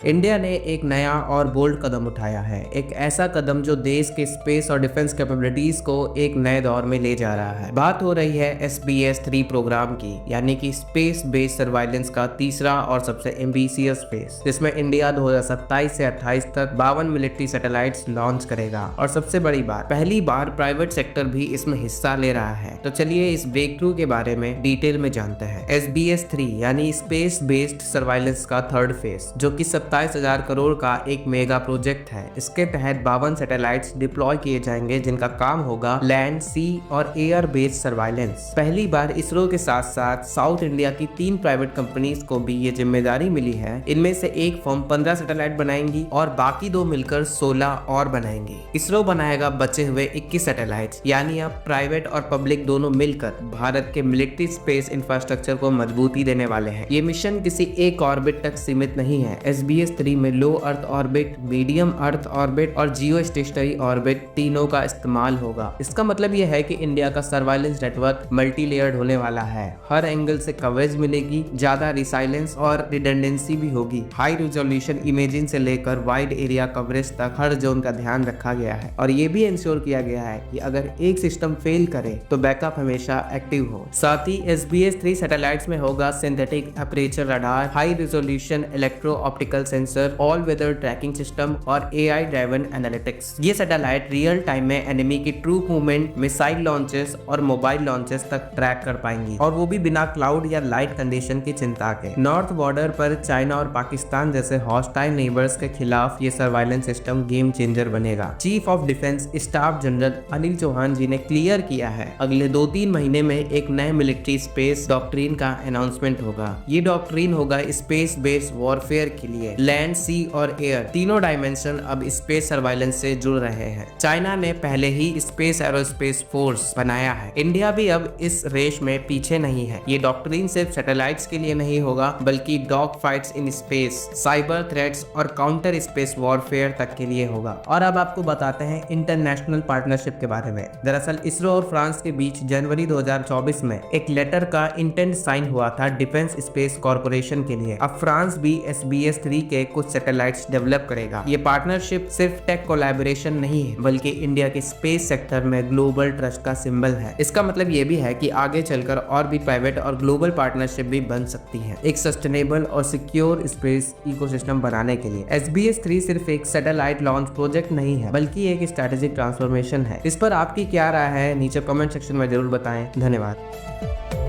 India ने एक नया और बोल्ड कदम उठाया है। एक ऐसा कदम जो देश के स्पेस और डिफेंस कैपेबिलिटीज को एक नए दौर में ले जा रहा है। बात हो रही है SBS-3 प्रोग्राम की, यानी कि स्पेस बेस्ड सर्वाइलेंस का तीसरा और सबसे एम्बिशियस फेज, जिसमें इंडिया 2027 से 28 तक 52 मिलिट्री सैटेलाइट्स लॉन्च करेगा। और सबसे बड़ी बात, पहली बार प्राइवेट सेक्टर भी इसमें हिस्सा ले रहा है। तो चलिए इस ब्रेक थ्रू के बारे में डिटेल में जानते हैं। SBS-3 यानी स्पेस बेस्ड सर्वाइलेंस का थर्ड फेज, जो कि 27,000 करोड़ का एक मेगा प्रोजेक्ट है। इसके तहत 52 सैटेलाइट्स डिप्लॉय किए जाएंगे, जिनका काम होगा लैंड, सी और एयर बेस्ड सर्वाइलेंस। पहली बार इसरो के साथ साथ साउथ इंडिया की 3 प्राइवेट कंपनीज को भी ये जिम्मेदारी मिली है। इनमें से एक फर्म 15 सैटेलाइट बनाएंगी और बाकी 2 मिलकर 16 और बनाएंगी। इसरो बनाएगा बचे हुए 21 सैटेलाइट्स, यानी अब प्राइवेट और पब्लिक दोनों मिलकर भारत के मिलिट्री स्पेस इंफ्रास्ट्रक्चर को मजबूती देने वाले हैं। ये मिशन किसी एक ऑर्बिट तक सीमित नहीं है। SBS-3 में low earth orbit, medium earth orbit और जियो स्टेशनरी ऑर्बिट तीनों का इस्तेमाल होगा। इसका मतलब यह है कि इंडिया का सर्वाइलेंस नेटवर्क मल्टी लेयर्ड होने वाला है। हर एंगल से कवरेज मिलेगी, ज्यादा रिसाइलेंस और रिडंडेंसी भी होगी। हाई रिजोल्यूशन इमेजिंग से लेकर वाइड एरिया कवरेज तक हर जोन का ध्यान रखा गया है। और ये भी इंश्योर किया गया है कि अगर एक सिस्टम फेल करे तो बैकअप हमेशा एक्टिव हो। साथ ही SBS-3 सैटेलाइट्स में होगा synthetic aperture radar, high resolution electro optical sensor, all weather tracking system और AI ड्राइवन एनालिटिक्स। ये सैटेलाइट रियल टाइम में एनिमी की ट्रूप मूवमेंट, मिसाइल लॉन्चेस और मोबाइल लॉन्चेस तक ट्रैक कर पाएंगी, और वो भी बिना क्लाउड या लाइट कंडीशन की चिंता के। नॉर्थ बॉर्डर पर चाइना और पाकिस्तान जैसे हॉस्टाइल नेबर्स के खिलाफ ये सर्वाइलेंस सिस्टम गेम चेंजर बनेगा। Chief of defence staff general Anil Chauhan ji ने क्लियर किया है, अगले 2-3 महीने में एक नए मिलिट्री स्पेस डॉक्ट्रिन का अनाउंसमेंट होगा। ये डॉक्ट्रिन होगा स्पेस बेस्ड वॉरफेयर के लिए। लैंड, सी और एयर तीनों डायमेंशन अब स्पेस सर्वाइलेंस से जुड़ रहे हैं। चाइना ने पहले ही स्पेस एरोस्पेस फोर्स बनाया है। इंडिया भी अब इस रेस में पीछे नहीं है। ये डॉक्ट्रिन सिर्फ सैटेलाइट्स के लिए नहीं होगा, बल्कि dog fights in space, cyber threats और काउंटर स्पेस वॉरफेयर तक के लिए होगा। और अब आपको बताते हैं इंटरनेशनल पार्टनरशिप के बारे में। दरअसल इसरो और फ्रांस के बीच जनवरी 2024 में एक लेटर का इंटेंट साइन हुआ था डिफेंस स्पेस कॉर्पोरेशन के लिए। अब फ्रांस भी SBS-3 के कुछ सैटेलाइट्स डेवलप करेगा। ये पार्टनरशिप सिर्फ टेक कोलैबोरेशन नहीं है, बल्कि इंडिया के स्पेस सेक्टर में ग्लोबल ट्रस्ट का सिंबल है। इसका मतलब ये भी है कि आगे चलकर और भी प्राइवेट और ग्लोबल पार्टनरशिप भी बन सकती है, एक सस्टेनेबल और सिक्योर स्पेस इकोसिस्टम बनाने के लिए। SBS-3 सिर्फ एक सैटेलाइट लॉन्च प्रोजेक्ट नहीं है, बल्कि एक स्ट्रेटेजिक ट्रांसफॉर्मेशन है। इस पर आपकी क्या राय है, नीचे कमेंट सेक्शन में जरूर बताएं। धन्यवाद।